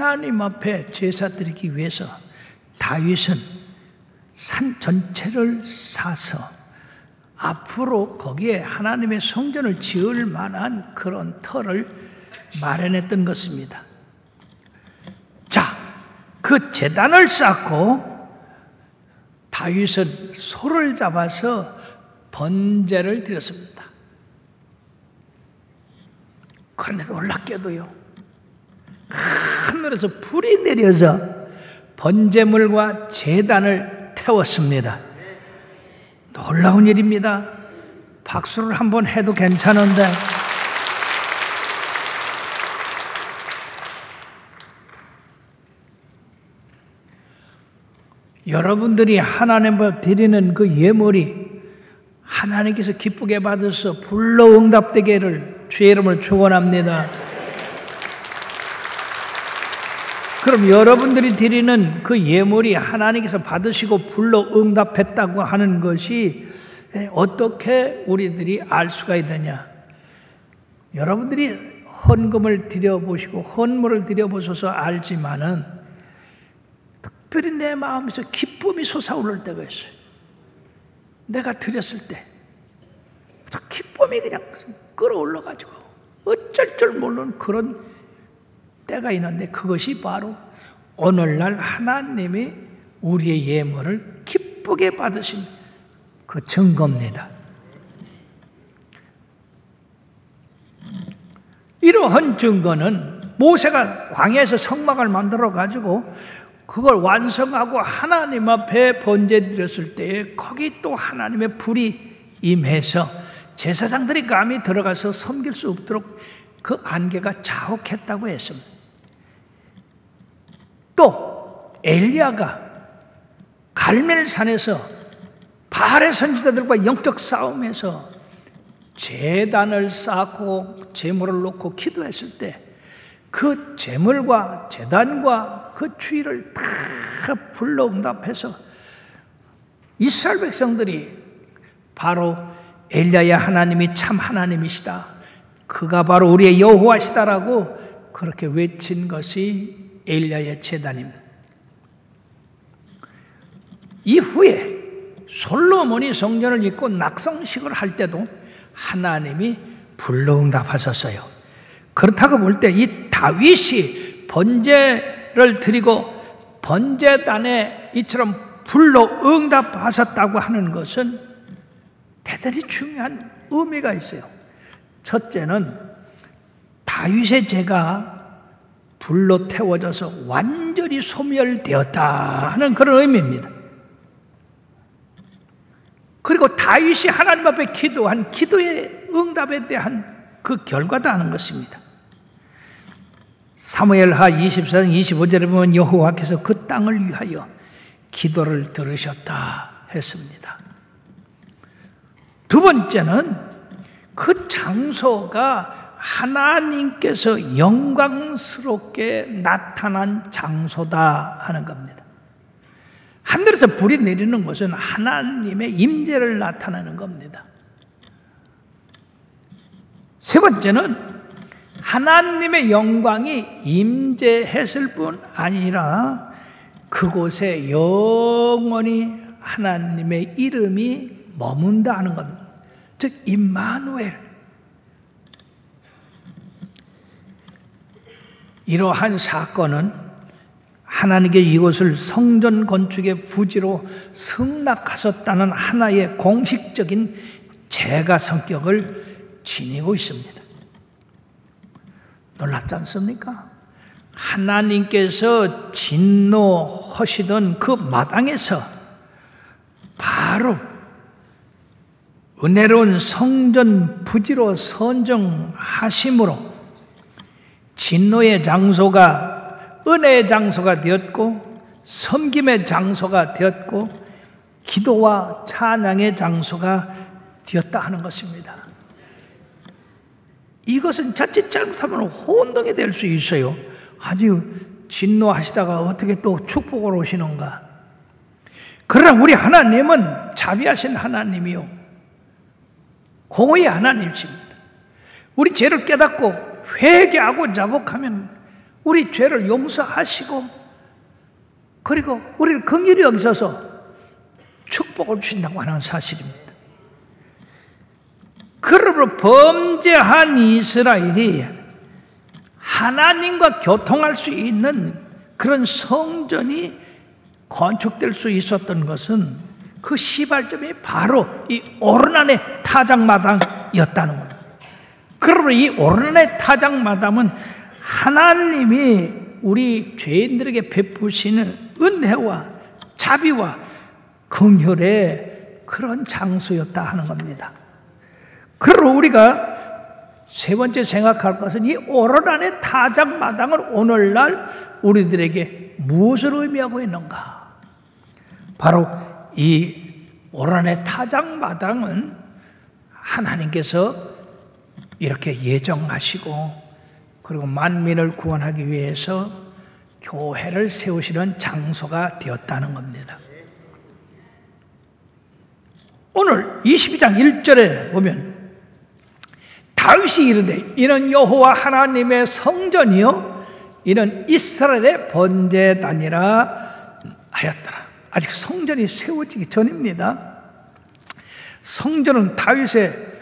하나님 앞에 제사 드리기 위해서 다윗은 산 전체를 사서 앞으로 거기에 하나님의 성전을 지을 만한 그런 터를 마련했던 것입니다. 자, 그 제단을 쌓고 다윗은 소를 잡아서 번제를 드렸습니다. 그런데 놀랍게도요, 하늘에서 불이 내려서 번제물과 제단을 태웠습니다. 놀라운 일입니다. 박수를 한번 해도 괜찮은데, 여러분들이 하나님 앞에 드리는 그 예물이 하나님께서 기쁘게 받으셔서 불로 응답되기를 주의 이름으로 축원합니다. 그럼 여러분들이 드리는 그 예물이 하나님께서 받으시고 불로 응답했다고 하는 것이 어떻게 우리들이 알 수가 있느냐? 여러분들이 헌금을 드려보시고 헌물을 드려보셔서 알지만은 특별히 내 마음에서 기쁨이 솟아오를 때가 있어요. 내가 드렸을 때 기쁨이 그냥 끌어올라가지고 어쩔 줄 모르는 그런 때가 있는데, 그것이 바로 오늘날 하나님이 우리의 예물을 기쁘게 받으신 그 증거입니다. 이러한 증거는 모세가 광야에서 성막을 만들어 가지고 그걸 완성하고 하나님 앞에 번제 드렸을 때에 거기 또 하나님의 불이 임해서 제사장들이 감히 들어가서 섬길 수 없도록 그 안개가 자욱했다고 했습니다. 또 엘리야가 갈멜산에서 바알의 선지자들과 영적 싸움에서 제단을 쌓고 제물을 놓고 기도했을 때 그 제물과 제단과 그 주의를 다 불러 응답해서 이스라엘 백성들이 바로 엘리야 하나님이 참 하나님이시다, 그가 바로 우리의 여호와시다라고 그렇게 외친 것이 엘리야의 제단입니다. 이후에 솔로몬이 성전을 짓고 낙성식을 할 때도 하나님이 불로 응답하셨어요. 그렇다고 볼 때 이 다윗이 번제를 드리고 번제단에 이처럼 불로 응답하셨다고 하는 것은 대단히 중요한 의미가 있어요. 첫째는 다윗의 죄가 불로 태워져서 완전히 소멸되었다 하는 그런 의미입니다. 그리고 다윗이 하나님 앞에 기도한 기도의 응답에 대한 그 결과다 하는 것입니다. 사무엘하 24장 25절에 보면 여호와께서 그 땅을 위하여 기도를 들으셨다 했습니다. 두 번째는 그 장소가 하나님께서 영광스럽게 나타난 장소다 하는 겁니다. 하늘에서 불이 내리는 것은 하나님의 임재를 나타내는 겁니다. 세 번째는 하나님의 영광이 임재했을 뿐 아니라 그곳에 영원히 하나님의 이름이 머문다 하는 겁니다. 즉 임마누엘. 이러한 사건은 하나님께 이곳을 성전 건축의 부지로 승낙하셨다는 하나의 공식적인 제가 성격을 지니고 있습니다. 놀랍지 않습니까? 하나님께서 진노하시던 그 마당에서 바로 은혜로운 성전 부지로 선정하심으로 진노의 장소가 은혜의 장소가 되었고 섬김의 장소가 되었고 기도와 찬양의 장소가 되었다 하는 것입니다. 이것은 자칫 잘못하면 혼동이 될 수 있어요. 아주 진노하시다가 어떻게 또 축복을 오시는가. 그러나 우리 하나님은 자비하신 하나님이요 공의의 하나님이십니다. 우리 죄를 깨닫고 회개하고 자복하면 우리 죄를 용서하시고 그리고 우리를 긍휼히 여기셔서 축복을 주신다고 하는 사실입니다. 그러므로 범죄한 이스라엘이 하나님과 교통할 수 있는 그런 성전이 건축될 수 있었던 것은 그 시발점이 바로 이 오르난의 타작마당이었다는 겁니다. 그러므로 이 오르난의 타작마당은 하나님이 우리 죄인들에게 베푸시는 은혜와 자비와 긍휼의 그런 장소였다 하는 겁니다. 그러므로 우리가 세 번째 생각할 것은 이 오르난의 타작마당은 오늘날 우리들에게 무엇을 의미하고 있는가? 바로 이 오르난의 타작마당은 하나님께서 이렇게 예정하시고 그리고 만민을 구원하기 위해서 교회를 세우시는 장소가 되었다는 겁니다. 오늘 22장 1절에 보면 다윗이 이르되 이는 여호와 하나님의 성전이요 이는 이스라엘의 번제단이라 하였더라. 아직 성전이 세워지기 전입니다. 성전은 다윗의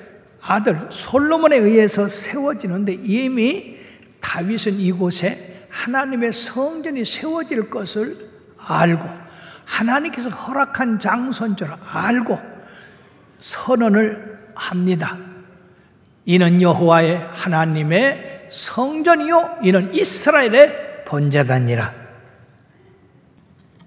아들 솔로몬에 의해서 세워지는데 이미 다윗은 이곳에 하나님의 성전이 세워질 것을 알고 하나님께서 허락한 장소인 줄 알고 선언을 합니다. 이는 여호와의 하나님의 성전이요 이는 이스라엘의 번제단이라.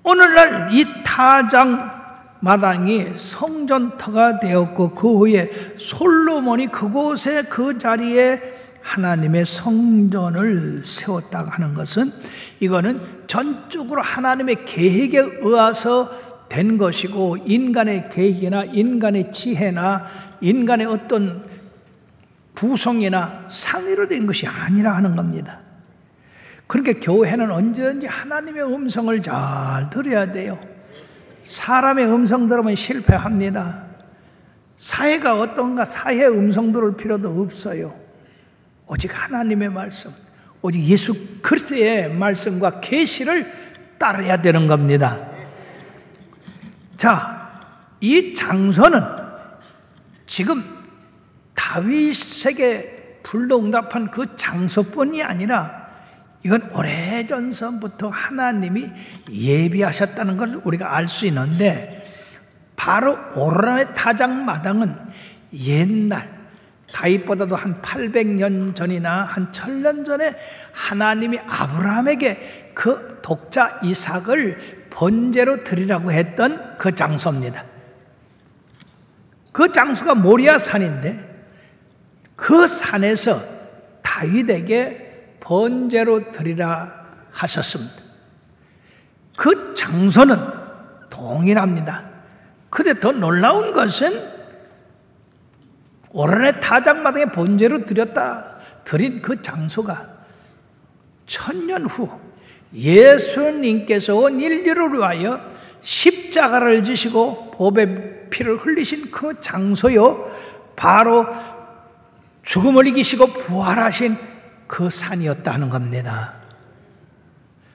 오늘날 이 타작마당이 성전터가 되었고 그 후에 솔로몬이 그곳에 그 자리에 하나님의 성전을 세웠다고 하는 것은 이거는 전적으로 하나님의 계획에 의해서 된 것이고 인간의 계획이나 인간의 지혜나 인간의 어떤 부성이나 상의로 된 것이 아니라 하는 겁니다. 그러니까 교회는 언제든지 하나님의 음성을 잘 들어야 돼요. 사람의 음성 들으면 실패합니다. 사회가 어떤가 사회의 음성 들을 필요도 없어요. 오직 하나님의 말씀, 오직 예수 그리스도의 말씀과 계시를 따라야 되는 겁니다. 자, 이 장소는 지금 다윗에게 불러응답한 그 장소뿐이 아니라 이건 오래전서부터 하나님이 예비하셨다는 걸 우리가 알 수 있는데 바로 오르난의 타작마당은 옛날 다윗보다도 한 800년 전이나 한 1000년 전에 하나님이 아브라함에게 그 독자 이삭을 번제로 드리라고 했던 그 장소입니다. 그 장소가 모리아 산인데 그 산에서 다윗에게 번제로 드리라 하셨습니다. 그 장소는 동일합니다. 그런데 더 놀라운 것은 오르난의 타작마당에 번제로 드린 그 장소가 1000년 후 예수님께서 온 인류를 위하여 십자가를 지시고 보배 피를 흘리신 그 장소요 바로 죽음을 이기시고 부활하신 그 산이었다는 겁니다.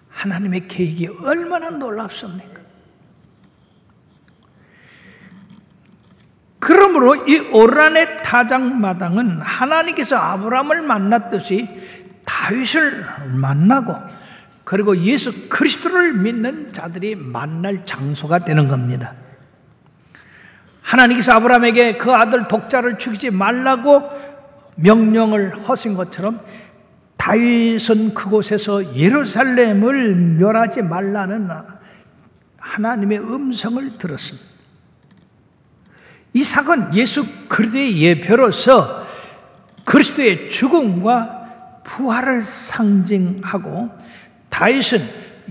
하나님의 계획이 얼마나 놀랍습니까? 그러므로 이 오르난의 타작마당은 하나님께서 아브라함을 만났듯이 다윗을 만나고 그리고 예수 그리스도를 믿는 자들이 만날 장소가 되는 겁니다. 하나님께서 아브라함에게 그 아들 독자를 죽이지 말라고 명령을 하신 것처럼 다윗은 그곳에서 예루살렘을 멸하지 말라는 하나님의 음성을 들었습니다. 이삭은 예수 그리스도의 예표로서 그리스도의 죽음과 부활을 상징하고 다윗은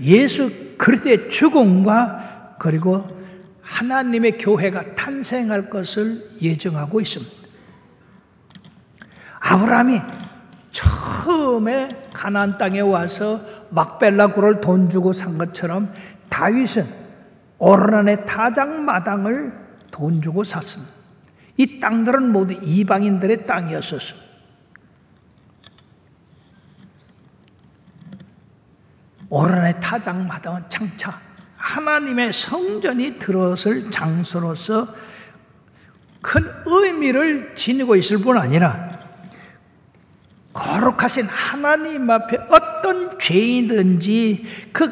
예수 그리스도의 죽음과 그리고 하나님의 교회가 탄생할 것을 예정하고 있습니다. 아브라함이 처음에 가나안 땅에 와서 막벨라 굴을 돈 주고 산 것처럼 다윗은 오르난의 타작마당을 돈 주고 샀습니다. 이 땅들은 모두 이방인들의 땅이었었습니다. 오른의 타작마당은 장차 하나님의 성전이 들어설 장소로서 큰 의미를 지니고 있을 뿐 아니라 거룩하신 하나님 앞에 어떤 죄이든지 그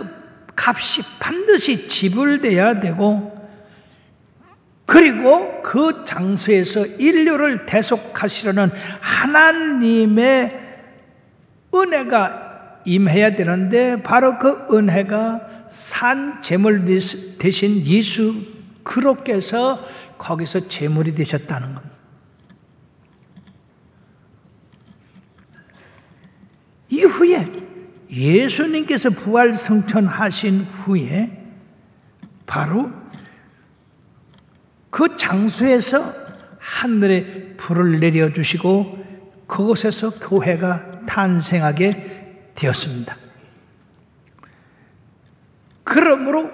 값이 반드시 지불돼야 되고, 그리고 그 장소에서 인류를 대속하시려는 하나님의 은혜가 임해야 되는데, 바로 그 은혜가 산 제물 대신 예수 그리스도께서 거기서 제물이 되셨다는 겁니다. 이후에 예수님께서 부활 승천하신 후에 바로 그 장소에서 하늘에 불을 내려주시고 그곳에서 교회가 탄생하게 되었습니다. 그러므로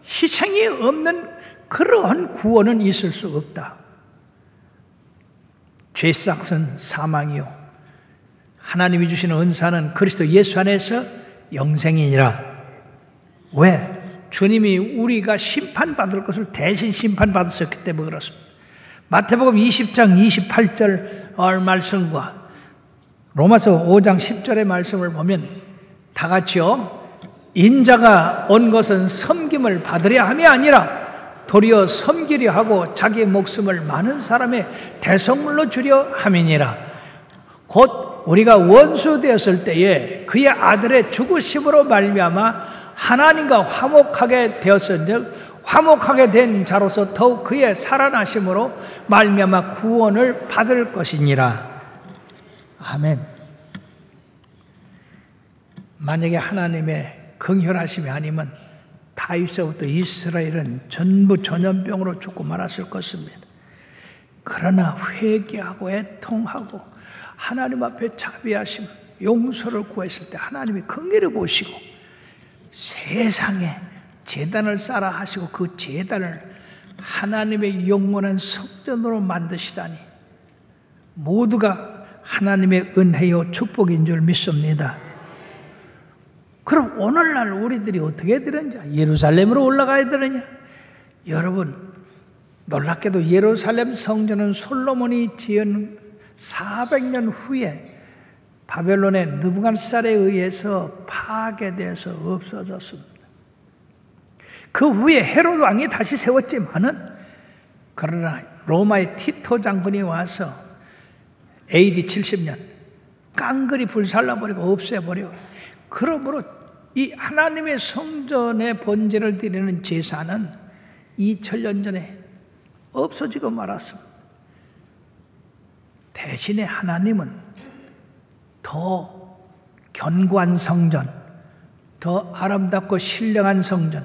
희생이 없는 그러한 구원은 있을 수 없다. 죄싹은 사망이요 하나님이 주시는 은사는 그리스도 예수 안에서 영생이니라. 왜? 주님이 우리가 심판받을 것을 대신 심판받으셨기 때문에 그렇습니다. 마태복음 20장 28절 말씀과 로마서 5장 10절의 말씀을 보면 다 같이요, 인자가 온 것은 섬김을 받으려 함이 아니라 도리어 섬기려 하고 자기 목숨을 많은 사람의 대속물로 주려 함이니라. 곧 우리가 원수 되었을 때에 그의 아들의 죽으심으로 말미암아 하나님과 화목하게 되었은즉 화목하게 된 자로서 더욱 그의 살아나심으로 말미암아 구원을 받을 것이니라. 아멘. 만약에 하나님의 긍휼하심이 아니면 다윗서부터 이스라엘은 전부 전염병으로 죽고 말았을 것입니다. 그러나 회개하고 애통하고 하나님 앞에 자비하심, 용서를 구했을 때 하나님이 긍휼히 보시고 세상에 제단을 쌓아 하시고 그 제단을 하나님의 영원한 성전으로 만드시다니 모두가 하나님의 은혜요 축복인 줄 믿습니다. 그럼 오늘날 우리들이 어떻게 되느냐? 예루살렘으로 올라가야 되느냐? 여러분, 놀랍게도 예루살렘 성전은 솔로몬이 지은 400년 후에 바벨론의 느부갓네살에 의해서 파괴돼서 없어졌습니다. 그 후에 헤롯 왕이 다시 세웠지만은, 그러나 로마의 티토 장군이 와서 AD 70년 깡그리 불살라버리고 없애버려. 그러므로 이 하나님의 성전의 번제를 드리는 제사는 2000년 전에 없어지고 말았습니다. 대신에 하나님은 더 견고한 성전, 더 아름답고 신령한 성전,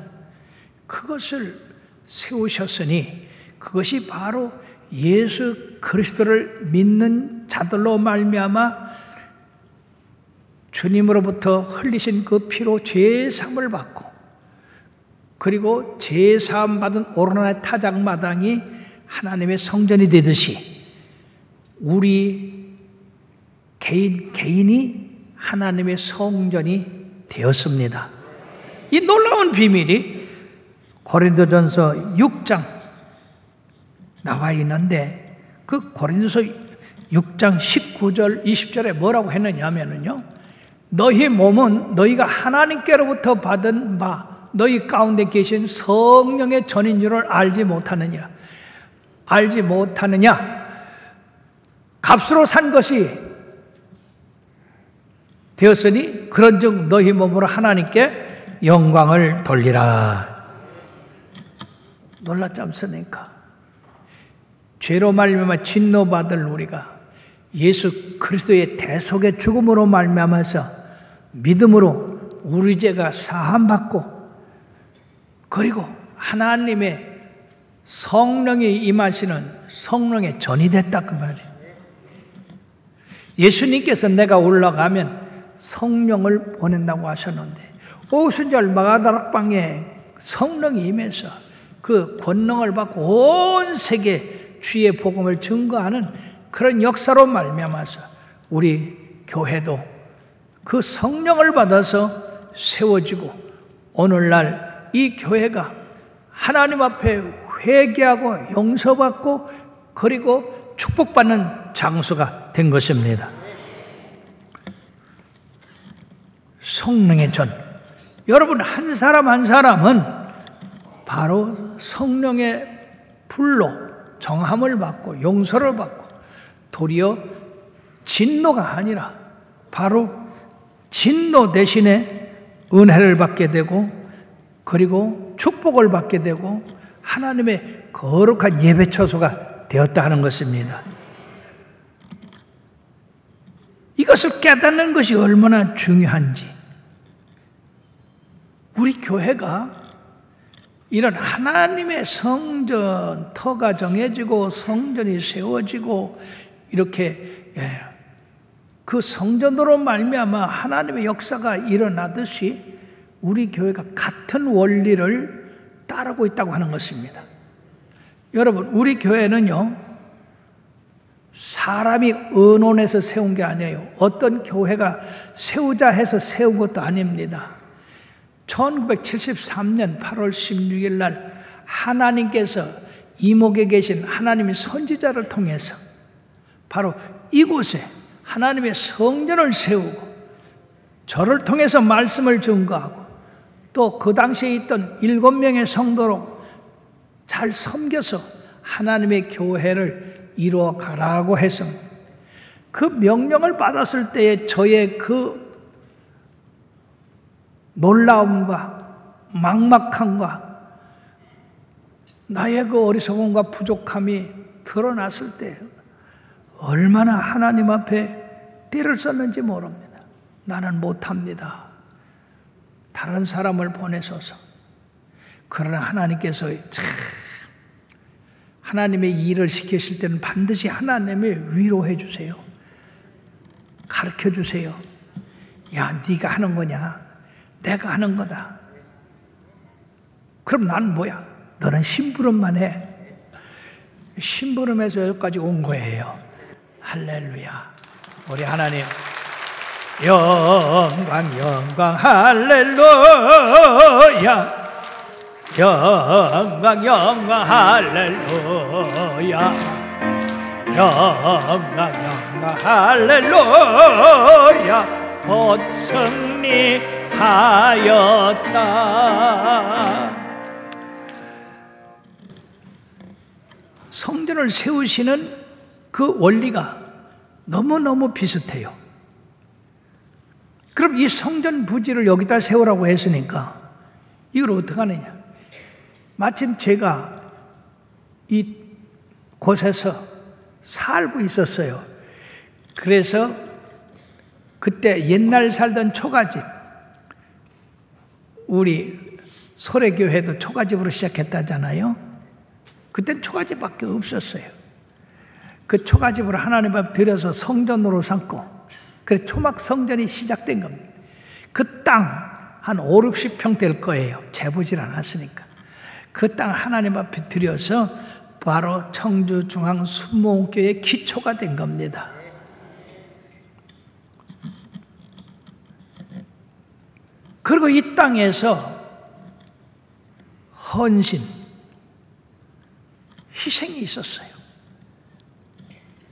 그것을 세우셨으니 그것이 바로 예수 그리스도를 믿는 자들로 말미암아 주님으로부터 흘리신 그 피로 죄사함을 받고, 그리고 죄사함 받은 오르나의 타작마당이 하나님의 성전이 되듯이 우리 개인이 하나님의 성전이 되었습니다. 이 놀라운 비밀이 고린도전서 6장 나와 있는데, 그 고린도서 6장 19절 20절에 뭐라고 했느냐 하면은요, 너희 몸은 너희가 하나님께로부터 받은 바 너희 가운데 계신 성령의 전인 줄을 알지 못하느냐. 알지 못하느냐. 값으로 산 것이 되었으니 그런즉 너희 몸으로 하나님께 영광을 돌리라. 놀랍지 않습니까? 죄로 말미암아 진노받을 우리가 예수 그리스도의 대속의 죽음으로 말미암아서 믿음으로 우리 죄가 사함받고, 그리고 하나님의 성령이 임하시는 성령의 전이 됐다 그 말이에요. 예수님께서 내가 올라가면 성령을 보낸다고 하셨는데, 오순절 마가다락방에 성령이 임해서 그 권능을 받고 온 세계 주의 복음을 증거하는 그런 역사로 말미암아서 우리 교회도 그 성령을 받아서 세워지고 오늘날 이 교회가 하나님 앞에 회개하고 용서받고 그리고 축복받는 장소가 된 것입니다. 성령의 전, 여러분 한 사람 한 사람은 바로 성령의 불로 정함을 받고 용서를 받고 도리어 진노가 아니라 바로 진노 대신에 은혜를 받게 되고 그리고 축복을 받게 되고 하나님의 거룩한 예배 처소가 되었다 하는 것입니다. 이것을 깨닫는 것이 얼마나 중요한지, 우리 교회가 이런 하나님의 성전, 터가 정해지고 성전이 세워지고 이렇게 그 성전으로 말미암아 하나님의 역사가 일어나듯이 우리 교회가 같은 원리를 따르고 있다고 하는 것입니다. 여러분, 우리 교회는요, 사람이 의논해서 세운 게 아니에요. 어떤 교회가 세우자 해서 세운 것도 아닙니다. 1973년 8월 16일 날 하나님께서 이목에 계신 하나님의 선지자를 통해서 바로 이곳에 하나님의 성전을 세우고 저를 통해서 말씀을 증거하고 또 그 당시에 있던 7명의 성도로 잘 섬겨서 하나님의 교회를 이루어 가라고 해서 그 명령을 받았을 때의 저의 그 놀라움과 막막함과 나의 그 어리석음과 부족함이 드러났을 때 얼마나 하나님 앞에 떼를 썼는지 모릅니다. 나는 못합니다. 다른 사람을 보내소서. 그러나 하나님께서 참 하나님의 일을 시키실 때는 반드시 하나님의 위로해 주세요. 가르쳐 주세요. 야, 네가 하는 거냐? 내가 하는 거다. 그럼 난 뭐야? 너는 심부름만 해. 심부름에서 여기까지 온 거예요. 할렐루야. 우리 하나님 영광 영광 할렐루야. 영광 영광 할렐루야. 영광 영광 할렐루야. 곧 승리하였다. 성전을 세우시는 그 원리가 너무너무 비슷해요. 그럼 이 성전 부지를 여기다 세우라고 했으니까 이걸 어떻게 하느냐? 마침 제가 이 곳에서 살고 있었어요. 그래서 그때 옛날 살던 초가집, 우리 소래교회도 초가집으로 시작했다잖아요. 그땐 초가집밖에 없었어요. 그 초가집으로 하나님 앞 들여서 성전으로 삼고 그래서 초막 성전이 시작된 겁니다. 그 땅 한 5, 60평 될 거예요. 재보질 않았으니까. 그 땅 하나님 앞에 들여서 바로 청주 중앙 순복음교회의 기초가 된 겁니다. 그리고 이 땅에서 헌신, 희생이 있었어요.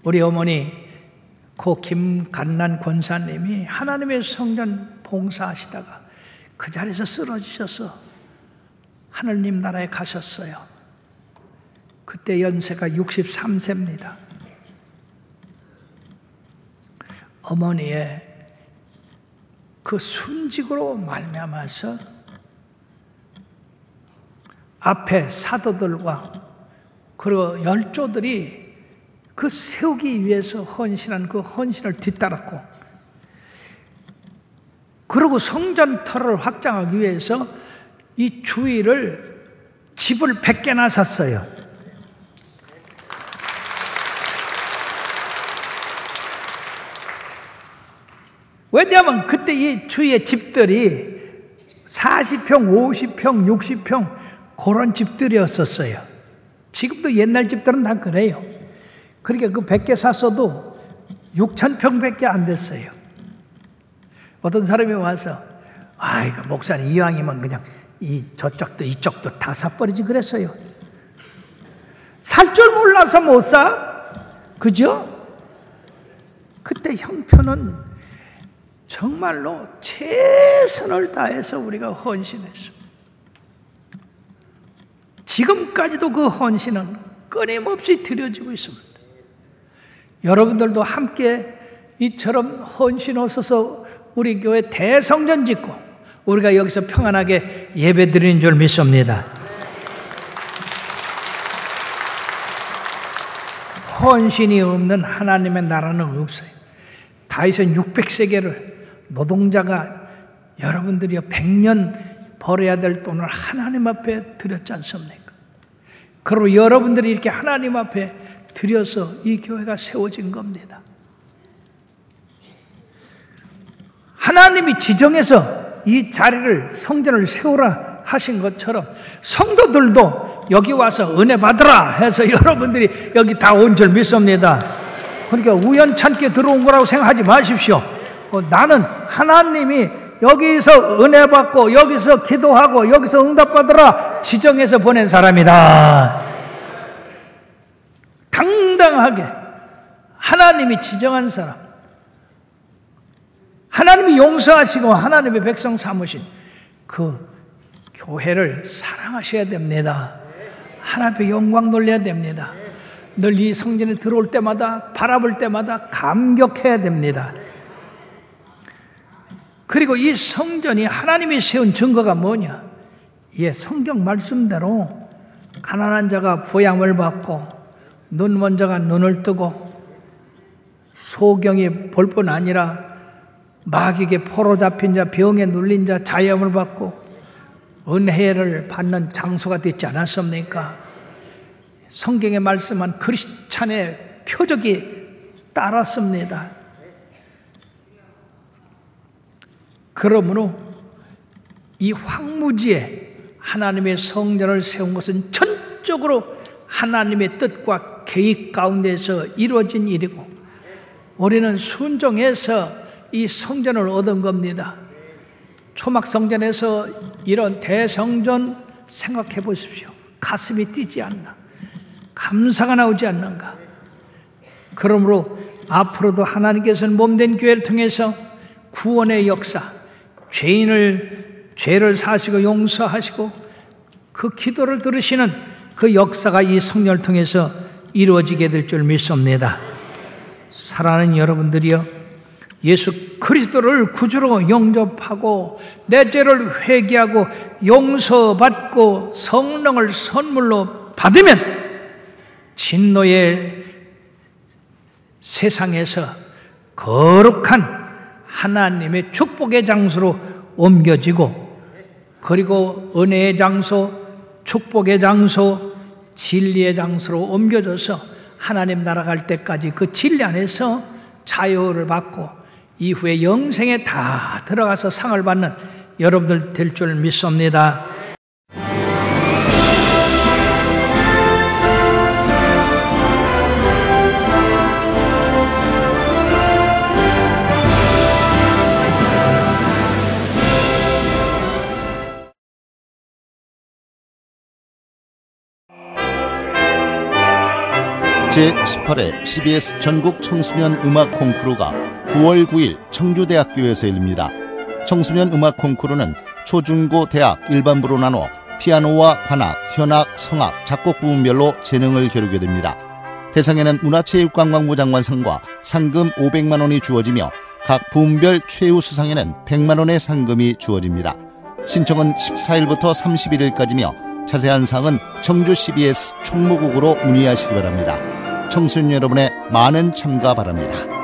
우리 어머니 고 김간난 권사님이 하나님의 성전 봉사하시다가 그 자리에서 쓰러지셔서 하늘님 나라에 가셨어요. 그때 연세가 63세입니다. 어머니의 그 순직으로 말미암아서 앞에 사도들과 그리고 열조들이 그 세우기 위해서 헌신한 그 헌신을 뒤따랐고, 그리고 성전터를 확장하기 위해서 이 주위를 집을 100개나 샀어요. 왜냐하면 그때 이 주위의 집들이 40평, 50평, 60평 그런 집들이었었어요. 지금도 옛날 집들은 다 그래요. 그러니까 그 100개 샀어도 6,000평밖에 안 됐어요. 어떤 사람이 와서 아이고 목사님 이왕이면 그냥 저쪽도 이쪽도 다 사버리지 그랬어요. 살 줄 몰라서 못 사? 그죠? 그때 형편은 정말로 최선을 다해서 우리가 헌신했습니다. 지금까지도 그 헌신은 끊임없이 드려지고 있습니다. 여러분들도 함께 이처럼 헌신하셔서 우리 교회 대성전 짓고 우리가 여기서 평안하게 예배 드리는 줄 믿습니다. 헌신이 없는 하나님의 나라는 없어요. 다윗은 600세겔을 노동자가 여러분들이 100년 벌어야 될 돈을 하나님 앞에 드렸지 않습니까? 그리고 여러분들이 이렇게 하나님 앞에 드려서 이 교회가 세워진 겁니다. 하나님이 지정해서 이 자리를 성전을 세우라 하신 것처럼 성도들도 여기 와서 은혜 받으라 해서 여러분들이 여기 다 온 줄 믿습니다. 그러니까 우연찮게 들어온 거라고 생각하지 마십시오. 나는 하나님이 여기서 은혜 받고 여기서 기도하고 여기서 응답받으라 지정해서 보낸 사람이다. 당당하게 하나님이 지정한 사람, 하나님이 용서하시고 하나님의 백성 삼으신 그 교회를 사랑하셔야 됩니다. 하나님 앞에 영광 돌려야 됩니다. 늘 이 성전에 들어올 때마다 바라볼 때마다 감격해야 됩니다. 그리고 이 성전이 하나님이 세운 증거가 뭐냐? 성경 말씀대로 가난한 자가 보양을 받고 눈 먼 자가 눈을 뜨고 소경이 볼 뿐 아니라 마귀에게 포로 잡힌 자, 병에 눌린 자 자유함을 받고 은혜를 받는 장소가 됐지 않았습니까? 성경에 말씀한 크리스찬의 표적이 따랐습니다. 그러므로 이 황무지에 하나님의 성전을 세운 것은 전적으로 하나님의 뜻과 계획 가운데서 이루어진 일이고 우리는 순종해서 이 성전을 얻은 겁니다. 초막 성전에서 이런 대성전 생각해 보십시오. 가슴이 뛰지 않나? 감사가 나오지 않는가? 그러므로 앞으로도 하나님께서는 몸된 교회를 통해서 구원의 역사, 죄를 사시고 용서하시고 그 기도를 들으시는 그 역사가 이 성령을 통해서 이루어지게 될 줄 믿습니다. 사랑하는 여러분들이여, 예수 그리스도를 구주로 영접하고 내 죄를 회개하고 용서받고 성령을 선물로 받으면 진노의 세상에서 거룩한 하나님의 축복의 장소로 옮겨지고 그리고 은혜의 장소, 축복의 장소, 진리의 장소로 옮겨져서 하나님 나라 갈 때까지 그 진리 안에서 자유를 받고 이후에 영생에 다 들어가서 상을 받는 여러분들 될 줄 믿습니다. 제18회 CBS 전국 청소년 음악 콩쿠르가 9월 9일 청주대학교에서 열립니다. 청소년 음악 콩쿠르는 초중고 대학 일반부로 나눠 피아노와 관악, 현악, 성악, 작곡 부문별로 재능을 겨루게 됩니다. 대상에는 문화체육관광부 장관상과 상금 500만 원이 주어지며 각 부문별 최우 수상에는 100만 원의 상금이 주어집니다. 신청은 14일부터 31일까지며 자세한 사항은 청주 CBS 총무국으로 문의하시기 바랍니다. 청소년 여러분의 많은 참가 바랍니다.